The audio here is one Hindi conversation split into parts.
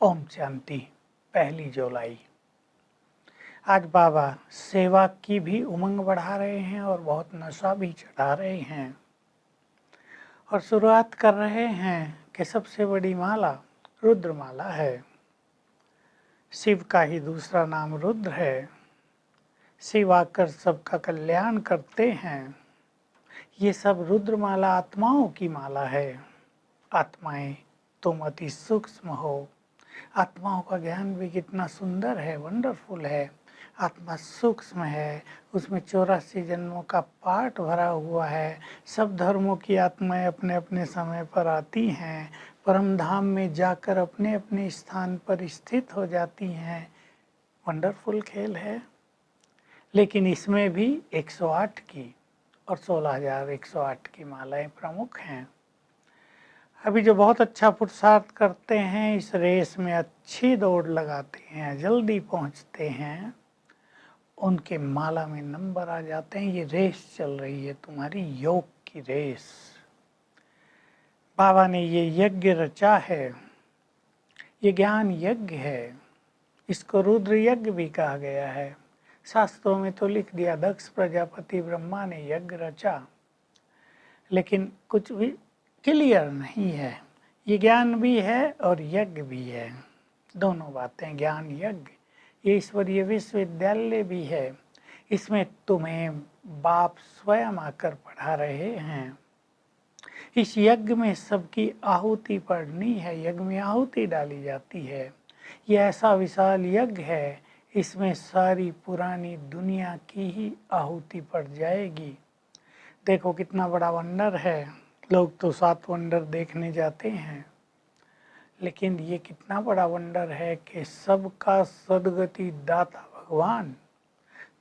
ओम शांति। 1 जुलाई। आज बाबा सेवा की भी उमंग बढ़ा रहे हैं और बहुत नशा भी चढ़ा रहे हैं और शुरुआत कर रहे हैं कि सबसे बड़ी माला रुद्र माला है। शिव का ही दूसरा नाम रुद्र है। शिव आकर सबका कल्याण करते हैं। ये सब रुद्र माला आत्माओं की माला है। आत्माएं तुम अति सूक्ष्म हो। आत्माओं का ज्ञान भी कितना सुंदर है, वंडरफुल है। आत्मा सूक्ष्म है, उसमें 84 जन्मों का पाठ भरा हुआ है। सब धर्मों की आत्माएं अपने अपने समय पर आती हैं, परम धाम में जाकर अपने अपने स्थान पर स्थित हो जाती हैं। वंडरफुल खेल है। लेकिन इसमें भी 108 की और 16,108 की मालाएं प्रमुख हैं। अभी जो बहुत अच्छा पुरुषार्थ करते हैं, इस रेस में अच्छी दौड़ लगाते हैं, जल्दी पहुंचते हैं, उनके माला में नंबर आ जाते हैं। ये रेस चल रही है, तुम्हारी योग की रेस। बाबा ने ये यज्ञ रचा है, ये ज्ञान यज्ञ है। इसको रुद्र यज्ञ भी कहा गया है। शास्त्रों में तो लिख दिया, दक्ष प्रजापति ब्रह्मा ने यज्ञ रचा, लेकिन कुछ भी क्लियर नहीं है। ये ज्ञान भी है और यज्ञ भी है, दोनों बातें। ज्ञान यज्ञ, ये ईश्वरीय विश्वविद्यालय भी है। इसमें तुम्हें बाप स्वयं आकर पढ़ा रहे हैं। इस यज्ञ में सबकी आहुति पड़नी है, यज्ञ में आहुति डाली जाती है। ये ऐसा विशाल यज्ञ है, इसमें सारी पुरानी दुनिया की ही आहुति पड़ जाएगी। देखो कितना बड़ा वंडर है। लोग तो 7 वंडर देखने जाते हैं, लेकिन ये कितना बड़ा वंडर है कि सबका सदगति दाता भगवान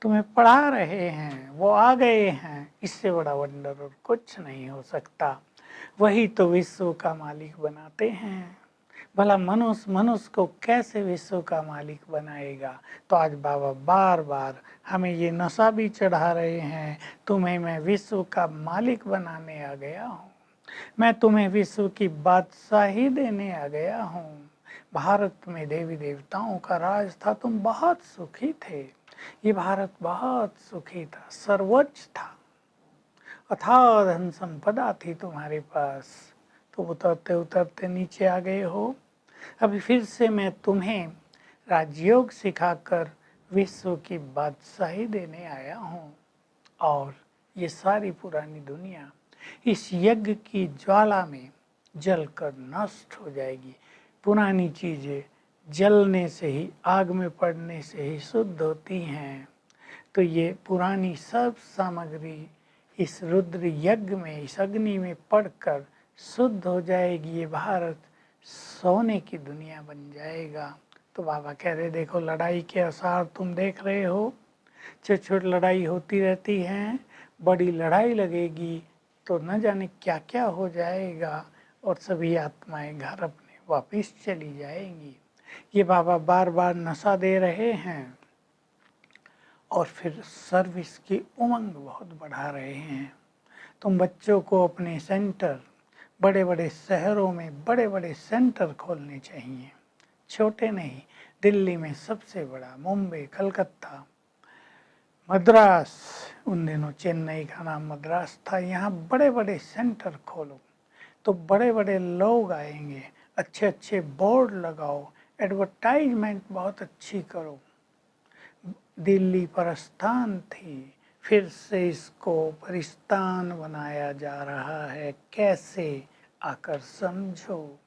तुम्हें पढ़ा रहे हैं, वो आ गए हैं। इससे बड़ा वंडर और कुछ नहीं हो सकता। वही तो विश्व का मालिक बनाते हैं। भला मनुष्य को कैसे विश्व का मालिक बनाएगा? तो आज बाबा बार बार हमें ये नशा भी चढ़ा रहे हैं, तुम्हें मैं विश्व का मालिक बनाने आ गया हूँ, मैं तुम्हें विश्व की बादशाही देने आ गया हूँ। भारत में देवी देवताओं का राज था, तुम बहुत सुखी थे। ये भारत बहुत सुखी था, सर्वोच्च था, अथाह धन संपदा थी तुम्हारे पास। तो उतरते उतरते नीचे आ गए हो। अभी फिर से मैं तुम्हें राजयोग सिखाकर विश्व की बादशाही देने आया हूँ। और ये सारी पुरानी दुनिया इस यज्ञ की ज्वाला में जलकर नष्ट हो जाएगी। पुरानी चीज़ें जलने से ही, आग में पड़ने से ही शुद्ध होती हैं। तो ये पुरानी सब सामग्री इस रुद्र यज्ञ में, इस अग्नि में पड़कर शुद्ध हो जाएगी। ये भारत सोने की दुनिया बन जाएगा। तो बाबा कह रहे, देखो लड़ाई के आसार तुम देख रहे हो। छोटी छोटी लड़ाई होती रहती हैं, बड़ी लड़ाई लगेगी तो न जाने क्या क्या हो जाएगा और सभी आत्माएं घर अपने वापस चली जाएंगी। ये बाबा बार बार नशा दे रहे हैं और फिर सर्विस की उमंग बहुत बढ़ा रहे हैं। तुम बच्चों को अपने सेंटर, बड़े बड़े शहरों में बड़े बड़े सेंटर खोलने चाहिए, छोटे नहीं। दिल्ली में सबसे बड़ा, मुंबई, कलकत्ता, मद्रास, उन दिनों चेन्नई का नाम मद्रास था, यहाँ बड़े बड़े सेंटर खोलो तो बड़े बड़े लोग आएंगे। अच्छे अच्छे बोर्ड लगाओ, एडवर्टाइजमेंट बहुत अच्छी करो। दिल्ली परस्थान थी, फिर से इसको परिस्तान बनाया जा रहा है। कैसे? आकर समझो।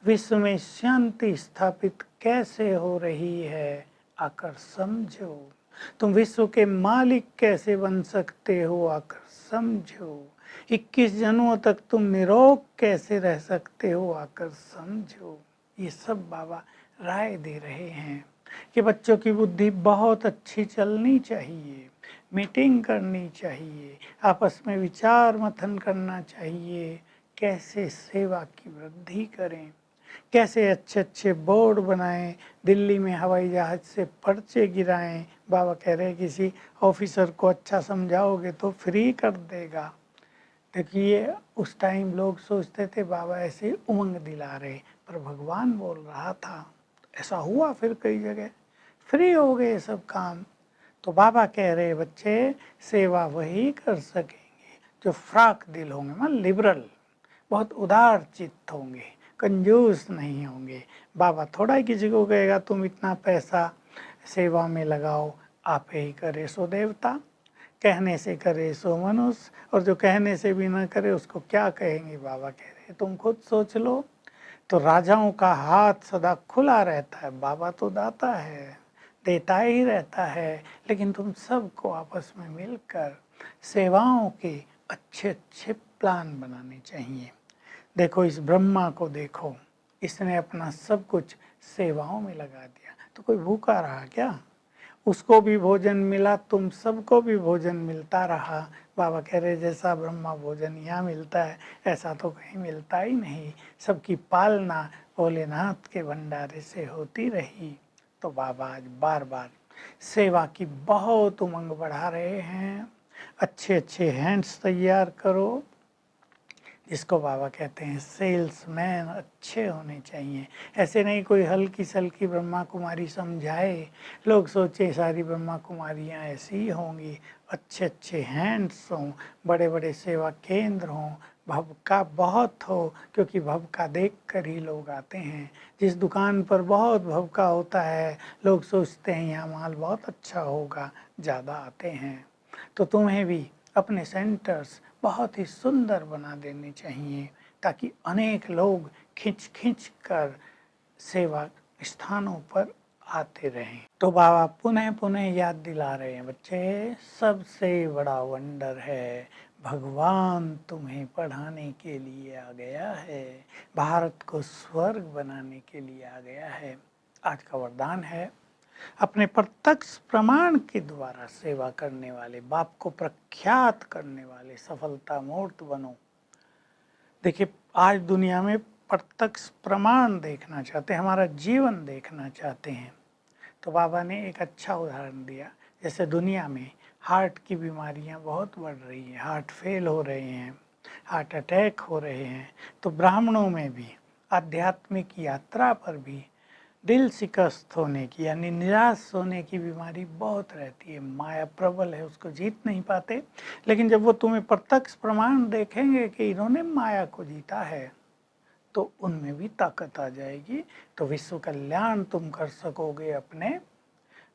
विश्व में शांति स्थापित कैसे हो रही है? आकर समझो। तुम विश्व के मालिक कैसे बन सकते हो? आकर समझो। 21 जन्मों तक तुम निरोग कैसे रह सकते हो? आकर समझो। ये सब बाबा राय दे रहे हैं कि बच्चों की बुद्धि बहुत अच्छी चलनी चाहिए, मीटिंग करनी चाहिए, आपस में विचार मंथन करना चाहिए, कैसे सेवा की वृद्धि करें, कैसे अच्छे अच्छे बोर्ड बनाएं, दिल्ली में हवाई जहाज से पर्चे गिराएं। बाबा कह रहे हैं किसी ऑफिसर को अच्छा समझाओगे तो फ्री कर देगा। देखिए उस टाइम लोग सोचते थे बाबा ऐसे उमंग दिला रहे, पर भगवान बोल रहा था। ऐसा हुआ फिर कई जगह, फ्री हो गए सब काम। तो बाबा कह रहे बच्चे सेवा वही कर सकेंगे जो फ्राक दिल होंगे, मतलब लिबरल, बहुत उदार चित्त होंगे, कंजूस नहीं होंगे। बाबा थोड़ा ही किसी को कहेगा तुम इतना पैसा सेवा में लगाओ, आप ही करे सो देवता, कहने से करे सो मनुष्य, और जो कहने से भी ना करे उसको क्या कहेंगे। बाबा कह रहे तुम खुद सोच लो। तो राजाओं का हाथ सदा खुला रहता है, बाबा तो दाता है, देता ही रहता है, लेकिन तुम सबको आपस में मिलकर सेवाओं के अच्छे अच्छे प्लान बनाने चाहिए। देखो इस ब्रह्मा को देखो, इसने अपना सब कुछ सेवाओं में लगा दिया, तो कोई भूखा रहा क्या? उसको भी भोजन मिला, तुम सबको भी भोजन मिलता रहा। बाबा कह रहे जैसा ब्रह्मा भोजन यहाँ मिलता है ऐसा तो कहीं मिलता ही नहीं। सबकी पालना भोलेनाथ के भंडारे से होती रही। तो बाबा आज बार बार सेवा की बहुत उमंग बढ़ा रहे हैं। अच्छे अच्छे हैंड्स तैयार करो, जिसको बाबा कहते हैं सेल्समैन अच्छे होने चाहिए। ऐसे नहीं कोई हल्की सल्की ब्रह्मा कुमारी समझाए, लोग सोचे सारी ब्रह्मा कुमारियाँ ऐसी ही होंगी। अच्छे अच्छे हैंड्स हों, बड़े बड़े सेवा केंद्र हों, भव का बहुत हो, क्योंकि भव का देख कर ही लोग आते हैं। जिस दुकान पर बहुत भव का होता है लोग सोचते हैं यहाँ माल बहुत अच्छा होगा, ज़्यादा आते हैं। तो तुम्हें भी अपने सेंटर्स बहुत ही सुंदर बना देने चाहिए, ताकि अनेक लोग खिंच खिंच कर सेवा स्थानों पर आते रहें। तो बाबा पुनः पुनः याद दिला रहे हैं बच्चे, सबसे बड़ा वंडर है भगवान तुम्हें पढ़ाने के लिए आ गया है, भारत को स्वर्ग बनाने के लिए आ गया है। आज का वरदान है अपने प्रत्यक्ष प्रमाण के द्वारा सेवा करने वाले, बाप को प्रख्यात करने वाले सफलता मूर्त बनो। देखिए आज दुनिया में प्रत्यक्ष प्रमाण देखना चाहते हैं, हमारा जीवन देखना चाहते हैं। तो बाबा ने एक अच्छा उदाहरण दिया, जैसे दुनिया में हार्ट की बीमारियां बहुत बढ़ रही हैं, हार्ट फेल हो रहे हैं, हार्ट अटैक हो रहे हैं। तो ब्राह्मणों में भी आध्यात्मिक यात्रा पर भी दिल शिकस्त होने की यानी निराश होने की बीमारी बहुत रहती है। माया प्रबल है, उसको जीत नहीं पाते। लेकिन जब वो तुम्हें प्रत्यक्ष प्रमाण देखेंगे कि इन्होंने माया को जीता है, तो उनमें भी ताकत आ जाएगी। तो विश्व कल्याण तुम कर सकोगे अपने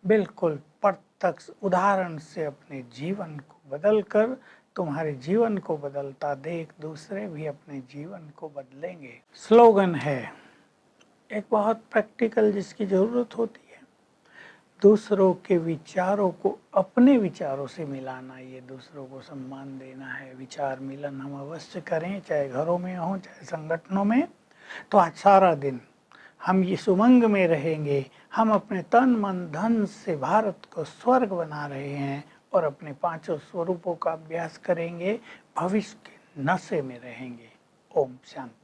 बिल्कुल प्रत्यक्ष उदाहरण से। अपने जीवन को बदल कर, तुम्हारे जीवन को बदलता देख दूसरे भी अपने जीवन को बदलेंगे। स्लोगन है एक बहुत प्रैक्टिकल, जिसकी ज़रूरत होती है, दूसरों के विचारों को अपने विचारों से मिलाना, ये दूसरों को सम्मान देना है। विचार मिलन हम अवश्य करें, चाहे घरों में हो चाहे संगठनों में। तो आज सारा दिन हम इस उमंग में रहेंगे, हम अपने तन मन धन से भारत को स्वर्ग बना रहे हैं और अपने पांचों स्वरूपों का अभ्यास करेंगे, भविष्य के नशे में रहेंगे। Om Shanti.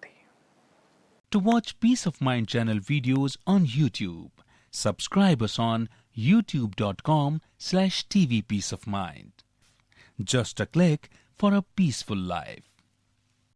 To watch Peace of Mind channel videos on YouTube, subscribe us on youtube.com/tvpeaceofmind. Just a click for a peaceful life.